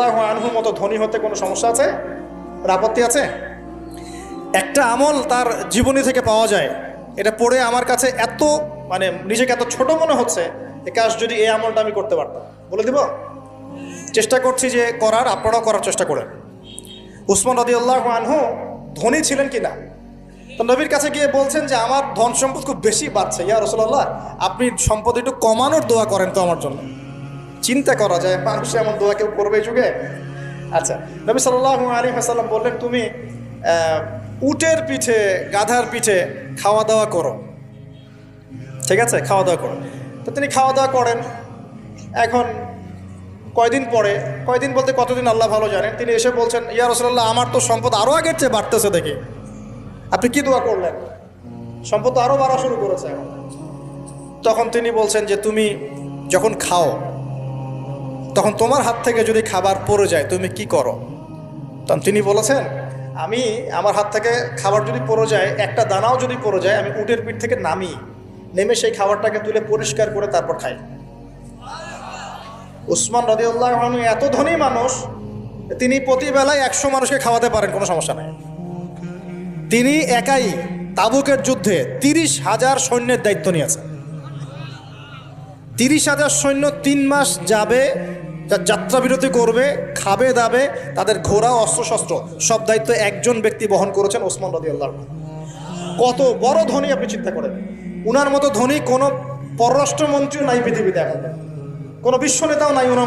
রাদিয়াল্লাহু আনহুর মতো ধনী হতে কোনো সমস্যা আছে? আপত্তি আছে? একটা আমল তার জীবনী থেকে পাওয়া যায়, এটা পড়ে আমার কাছে এত নিজেকে এত ছোট মনে হচ্ছে, কাশ যদি এই আমলটা আমি করতে পারতাম। বলে দিব? চেষ্টা করছি যে করার, আপনারাও করার চেষ্টা করেন। উসমান রাদিয়াল্লাহু আনহু ধনী ছিলেন কিনা, তো নবীর কাছে গিয়ে বলছেন যে আমার ধন সম্পদ খুব বেশি বাড়ছে, ইয়া রাসূলুল্লাহ আপনি সম্পদ একটু কমানোর দোয়া করেন তো আমার জন্য। চিন্তা করা যায় মানুষ এমন দোয়া কেউ করবে এই যুগে? আচ্ছা, নবী সাল্লাল্লাহু আলাইহি ওয়াসাল্লাম বললেন তুমি উটের পিঠে, গাধার পিঠে খাওয়া দাওয়া করো, ঠিক আছে, খাওয়া দাওয়া করো। তো তিনি খাওয়া দাওয়া করেন। এখন কয়দিন বলতে কতদিন আল্লাহ ভালো জানেন, তিনি এসে বলছেন ইয়া রাসূলুল্লাহ আমার তো সম্পদ আরও আগের চেয়ে বাড়তেছে, দেখি আপনি কি দোয়া করলেন, সম্পদ তো আরও বাড়া শুরু করেছে এখন। তখন তিনি বলছেন যে তুমি যখন খাও তখন তোমার হাত থেকে যদি খাবার পড়ে যায় তুমি কি করো? তখন তিনি বলেছেন আমার হাত থেকে খাবার যদি পড়ে যায়, একটা দানাও যদি পড়ে যায়, আমি উটের পিঠ থেকে নেমে সেই খাবারটাকে তুলে পরিষ্কার করে তারপর খাই। উসমান রাদিয়াল্লাহু আনহু এত ধনী মানুষ, তিনি প্রতিবেলায় 100 মানুষকে খাওয়াতে পারেন, কোনো সমস্যা নেই। তিনি একাই তাবুকের যুদ্ধে 30,000 সৈন্যের দায়িত্ব নিয়েছেন। 30,000 সৈন্য 3 মাস যাবে, যাত্রা বিরতি করবে, খাবে দাবে, তাদের ঘোড়া অস্ত্রশস্ত্র সব দায়িত্ব একজন ব্যক্তি বহন করেছেন, ওসমান রাদিয়াল্লাহু আনহু। কত বড় ধনী আপনি চিন্তা করেন। উনার মতো ধনী কোনো পররাষ্ট্রমন্ত্রীও নাই পৃথিবীতে, এখন কোনো বিশ্ব নেতাও নাই উনার মতো।